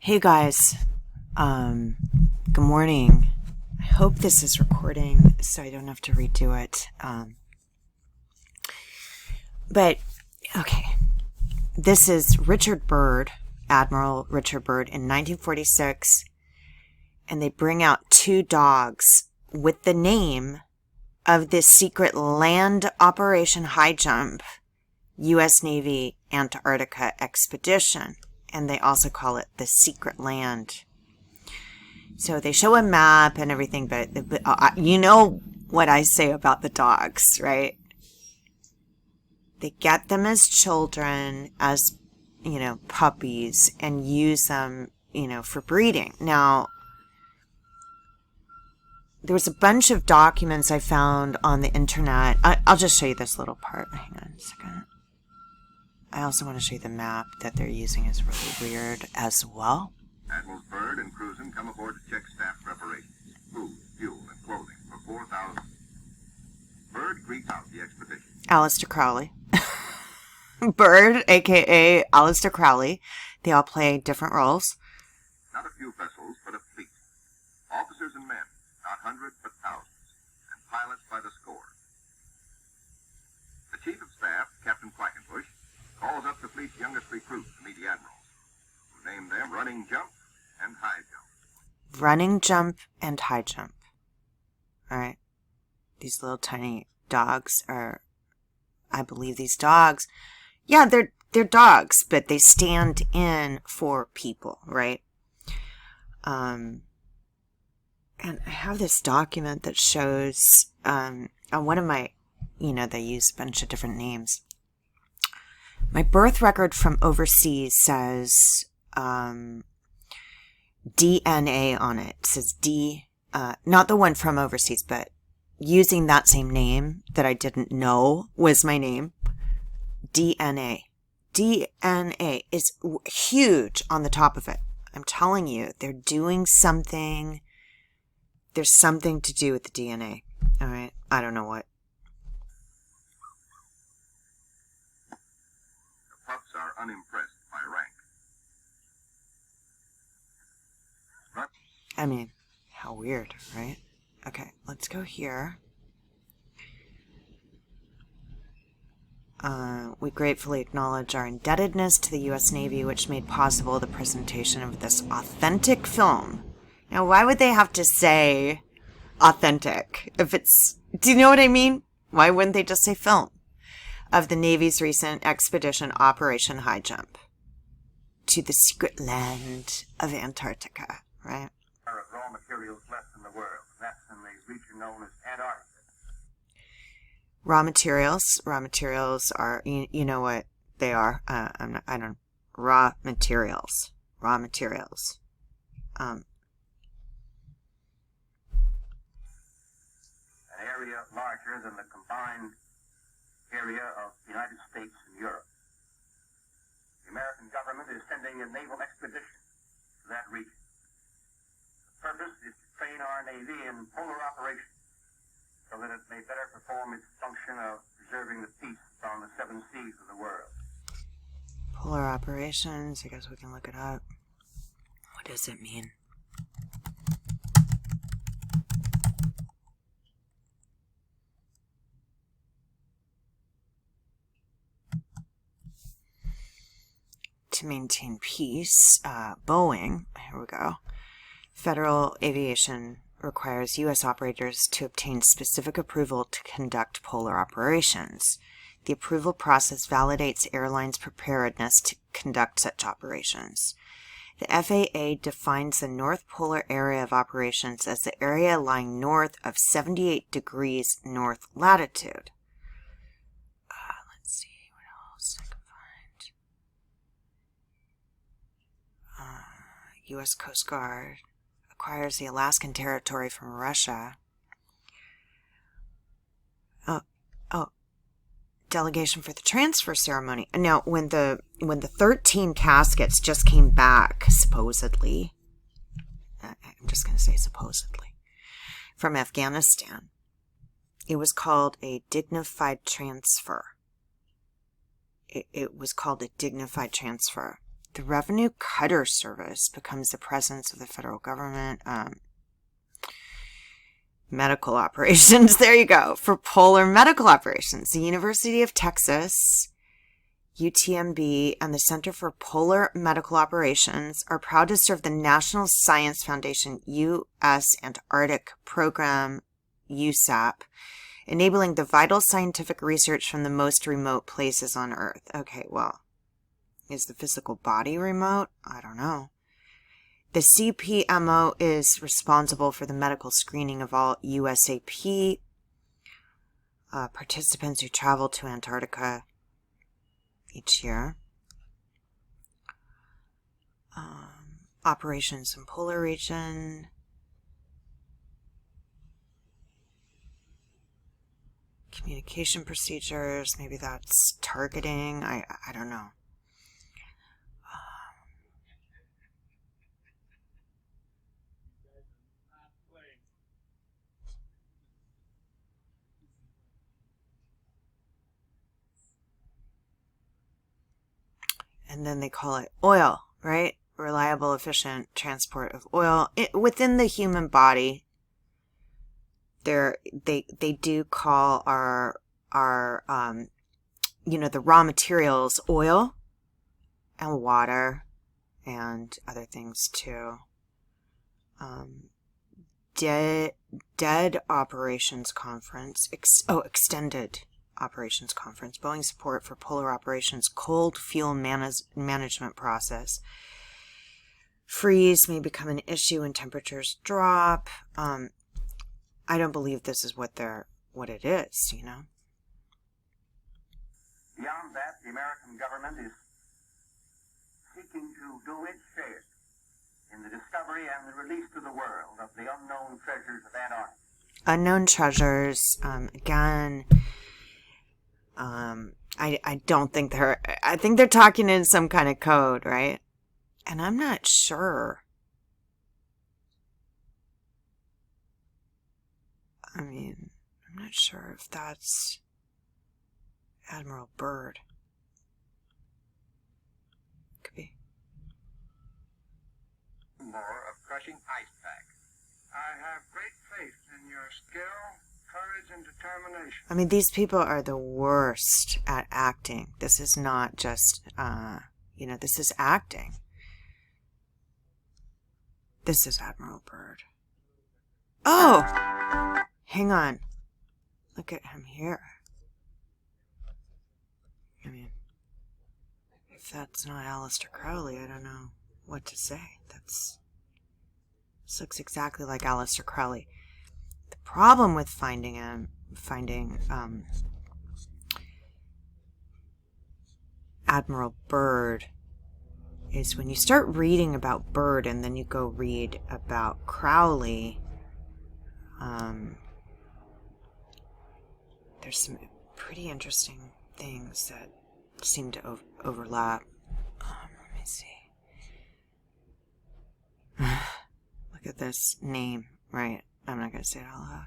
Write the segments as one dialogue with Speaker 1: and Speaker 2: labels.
Speaker 1: Hey guys, good morning. I hope this is recording so I don't have to redo it. But okay, this is Richard Byrd, Admiral Richard Byrd in 1946, and they bring out two dogs with the name of this secret land operation high jump U.S. Navy Antarctica expedition. And they also call it the secret land. So they show a map and everything, but you know what I say about the dogs, right? They get them as children, as, puppies, and use them, for breeding. Now, there was a bunch of documents I found on the internet. I'll just show you this little part. Hang on a second. I also want to show you the map that they're using is really weird as well.
Speaker 2: Admirals Byrd and Cruzen come aboard to check staff preparations, food, fuel, and clothing for 4,000. Byrd greets out the expedition.
Speaker 1: Alistair Crowley. Byrd, a.k.a. Alistair Crowley. They all play different roles.
Speaker 2: Not a few vessels, but a fleet. Officers and men, not hundreds, but thousands, and pilots by the score. The Chief of Staff, Captain Quackenbush, calls up the fleet's youngest recruits to meet the admirals, who named them Running Jump and High Jump.
Speaker 1: Running Jump and High Jump. Alright. These little tiny dogs are, I believe these dogs, yeah, they're dogs, but they stand in for people, right? And I have this document that shows, on one of my, they use a bunch of different names. My birth record from overseas says DNA on it. It says D, not the one from overseas, but using that same name that I didn't know was my name. DNA. DNA is huge on the top of it. I'm telling you, they're doing something. There's something to do with the DNA. All right. I don't know what.
Speaker 2: Are unimpressed by rank.
Speaker 1: I mean, how weird, right? Okay, let's go here. We gratefully acknowledge our indebtedness to the U.S. Navy, which made possible the presentation of this authentic film. Now, why would they have to say authentic? If it's, do you know what I mean? Why wouldn't they just say film? Of the Navy's recent expedition Operation High Jump to the secret land of Antarctica, right?
Speaker 2: There are raw materials left in the world. That's in the region known as Antarctica.
Speaker 1: Raw materials are, you know what they are. Raw materials.
Speaker 2: An area larger than the combined area of the United States and Europe. The American government is sending a naval expedition to that region. The purpose is to train our Navy in polar operations so that it may better perform its function of preserving the peace on the seven seas of the world.
Speaker 1: Polar operations, I guess we can look it up. What does it mean? To maintain peace, Boeing, here we go. Federal Aviation requires U.S. operators to obtain specific approval to conduct polar operations. The approval process validates airlines' preparedness to conduct such operations. The FAA defines the North Polar Area of Operations as the area lying north of 78 degrees north latitude. Let's see what else I can find. U.S. Coast Guard acquires the Alaskan Territory from Russia. Delegation for the transfer ceremony. Now, when the 13 caskets just came back, supposedly, I'm just going to say supposedly, from Afghanistan, it was called a dignified transfer. It was called a dignified transfer. The Revenue Cutter Service becomes the presence of the federal government. Medical operations. There you go. For polar medical operations, the University of Texas, UTMB, and the Center for Polar Medical Operations are proud to serve the National Science Foundation U.S. Antarctic Program, USAP, enabling the vital scientific research from the most remote places on Earth. Okay, well, is the physical body remote? I don't know. The CPMO is responsible for the medical screening of all USAP participants who travel to Antarctica each year. Operations in polar region. Communication procedures. Maybe that's targeting. I don't know. And then they call it oil, right? Reliable, efficient transport of oil within the human body. They do call our the raw materials oil and water and other things too. Dead Operations Conference. Extended Operations Conference. Boeing support for polar operations. Cold fuel management process. Freeze may become an issue when temperatures drop. I don't believe this is what it is, you know.
Speaker 2: Beyond that, the American government is seeking to do its share in the discovery and the release to the world of the unknown treasures of Antarctica.
Speaker 1: Unknown treasures, again, I don't think I think they're talking in some kind of code, right? And I'm not sure. I mean, I'm not sure if that's Admiral Byrd. Could be.
Speaker 2: More of crushing ice pack. I have great faith in your skill, courage, and determination.
Speaker 1: I mean, these people are the worst at acting. This is not just, this is acting. This is Admiral Byrd. Oh! Hang on. Look at him here. I mean, if that's not Alistair Crowley, I don't know what to say. This looks exactly like Alistair Crowley. The problem with finding Admiral Byrd is when you start reading about Byrd and then you go read about Crowley, there's some pretty interesting things that seem to overlap. Let me see. Look at this name, right? I'm not going to say it out loud.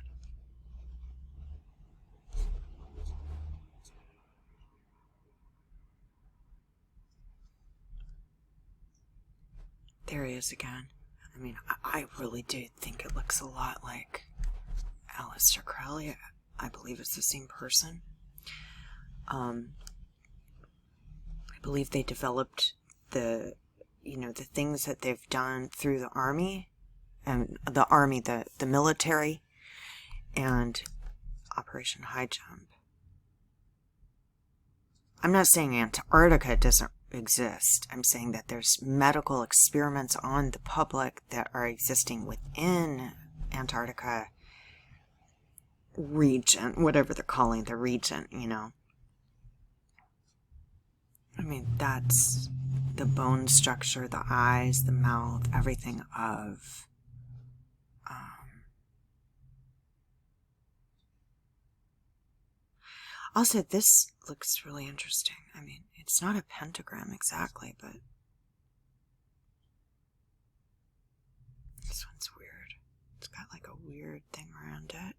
Speaker 1: There he is again. I mean, I really do think it looks a lot like Alistair Crowley. I believe it's the same person. I believe they developed the things that they've done through the Army, and the military, and Operation High Jump. I'm not saying Antarctica doesn't exist. I'm saying that there's medical experiments on the public that are existing within Antarctica region, whatever they're calling the region, I mean, that's the bone structure, the eyes, the mouth, everything of also, this looks really interesting. I mean, it's not a pentagram exactly, but this one's weird. It's got like a weird thing around it.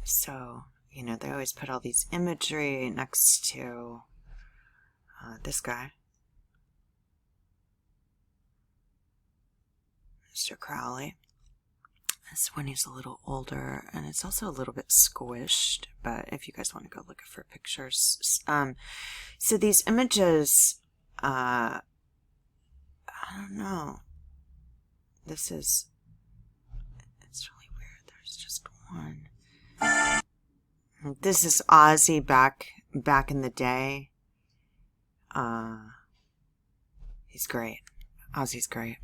Speaker 1: So, you know, they always put all these imagery next to this guy, Mr. Crowley. This when he's a little older, and it's also a little bit squished, but if you guys want to go look for pictures. So these images, I don't know. It's really weird. There's just one. This is Ozzy back in the day. He's great. Ozzy's great.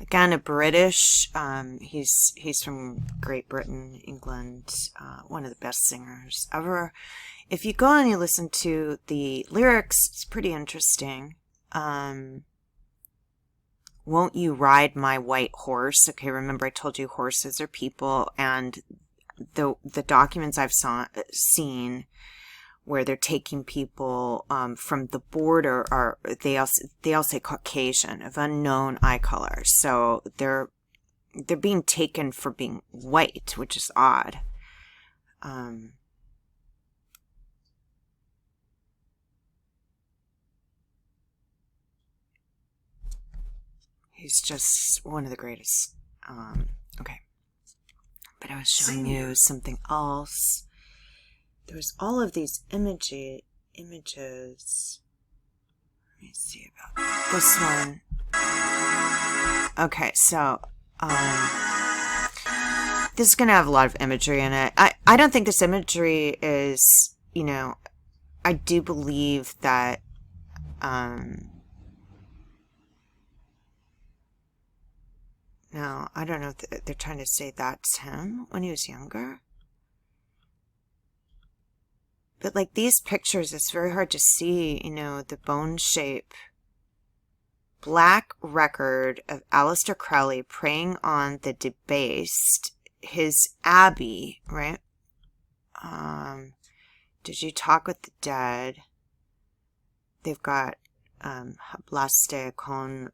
Speaker 1: Again, a British. He's from Great Britain, England. One of the best singers ever. If you go and you listen to the lyrics, it's pretty interesting. Won't you ride my white horse? Okay, remember I told you horses are people, and the documents I've seen where they're taking people from the border are they all say Caucasian, of unknown eye color. So they're being taken for being white, which is odd. He's just one of the greatest. Okay. But I was showing you something else. There's all of these images. Let me see about this one. Okay, so this is going to have a lot of imagery in it. I don't think this imagery is, you know, I do believe that no, I don't know if they're trying to say that's him when he was younger. But like these pictures, it's very hard to see, you know, the bone shape. Black record of Alistair Crowley preying on the debased. His Abbey, right? Did you talk with the dead? They've got Hablaste con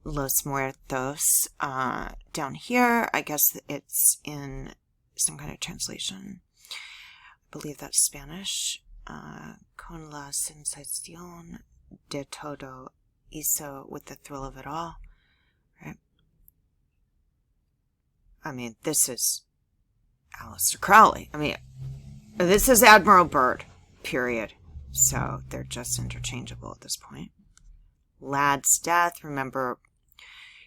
Speaker 1: los muertos down here. I guess it's in some kind of translation. I believe that's Spanish. Con la sensación de todo eso, with the thrill of it all. Right? I mean, this is Alistair Crowley. I mean, this is Admiral Byrd, period. So they're just interchangeable at this point. Lad's death. Remember,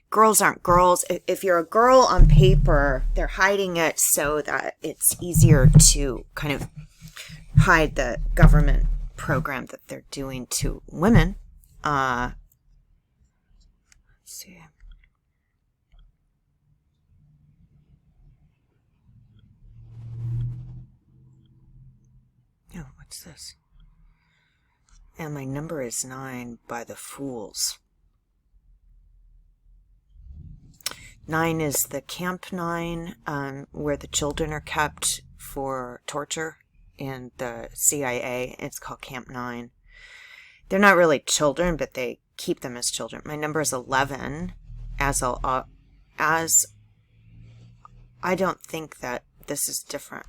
Speaker 1: girls aren't girls. If you're a girl on paper, they're hiding it so that it's easier to kind of hide the government program that they're doing to women. Let's see. Oh, what's this? And my number is 9 by the Fools. 9 is the Camp 9, where the children are kept for torture in the CIA. It's called Camp 9. They're not really children, but they keep them as children. My number is 11, as I don't think that this is different.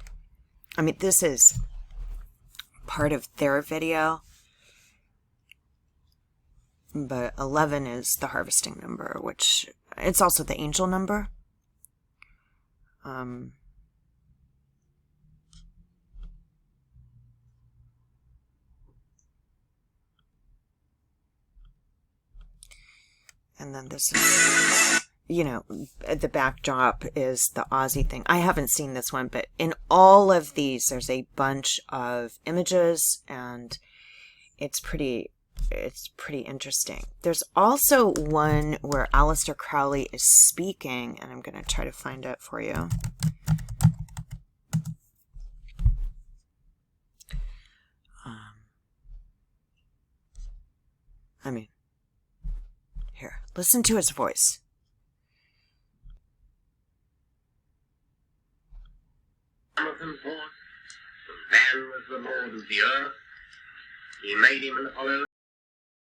Speaker 1: I mean, this is part of their video, but 11 is the harvesting number, which it's also the angel number. And then this is, you know, the backdrop is the Aussie thing. I haven't seen this one, but in all of these, there's a bunch of images, and it's pretty interesting. There's also one where Alistair Crowley is speaking, and I'm going to try to find it for you. I mean, here, listen to his voice.
Speaker 2: Jonathan Ford, the man with the Lord of the earth. He made him an olive